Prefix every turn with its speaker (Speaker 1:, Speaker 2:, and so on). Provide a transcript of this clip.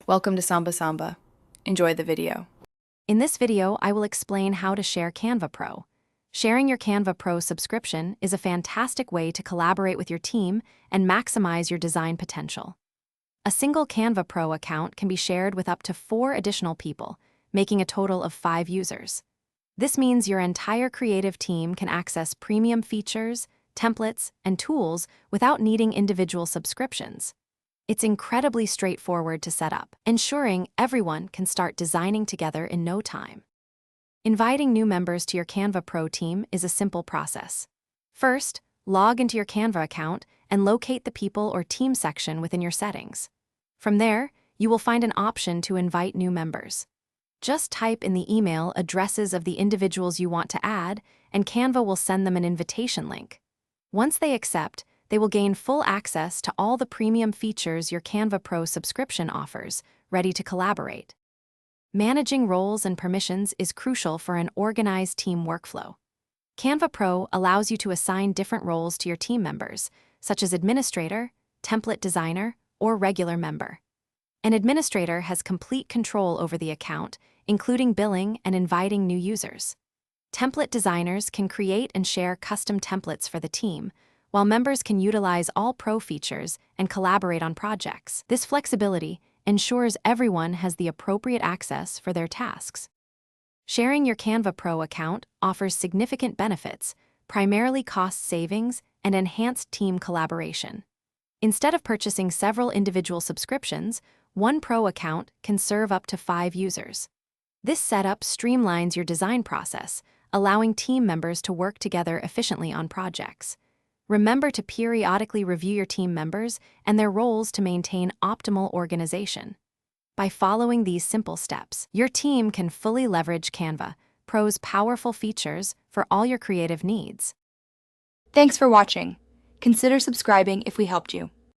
Speaker 1: Welcome to Samba Samba. Enjoy the video.
Speaker 2: In this video, I will explain how to share Canva Pro. Sharing your Canva Pro subscription is a fantastic way to collaborate with your team and maximize your design potential. A single Canva Pro account can be shared with up to 4 additional people, making a total of 5 users. This means your entire creative team can access premium features, templates, and tools without needing individual subscriptions. It's incredibly straightforward to set up, ensuring everyone can start designing together in no time. Inviting new members to your Canva Pro team is a simple process. First, log into your Canva account and locate the People or Team section within your settings. From there, you will find an option to invite new members. Just type in the email addresses of the individuals you want to add, and Canva will send them an invitation link. Once they accept, they will gain full access to all the premium features your Canva Pro subscription offers, ready to collaborate. Managing roles and permissions is crucial for an organized team workflow. Canva Pro allows you to assign different roles to your team members, such as administrator, template designer, or regular member. An administrator has complete control over the account, including billing and inviting new users. Template designers can create and share custom templates for the team, while members can utilize all Pro features and collaborate on projects. This flexibility ensures everyone has the appropriate access for their tasks. Sharing your Canva Pro account offers significant benefits, primarily cost savings and enhanced team collaboration. Instead of purchasing several individual subscriptions, one Pro account can serve up to 5 users. This setup streamlines your design process, allowing team members to work together efficiently on projects. Remember to periodically review your team members and their roles to maintain optimal organization. By following these simple steps, your team can fully leverage Canva Pro's powerful features for all your creative needs.
Speaker 1: Thanks for watching. Consider subscribing if we helped you.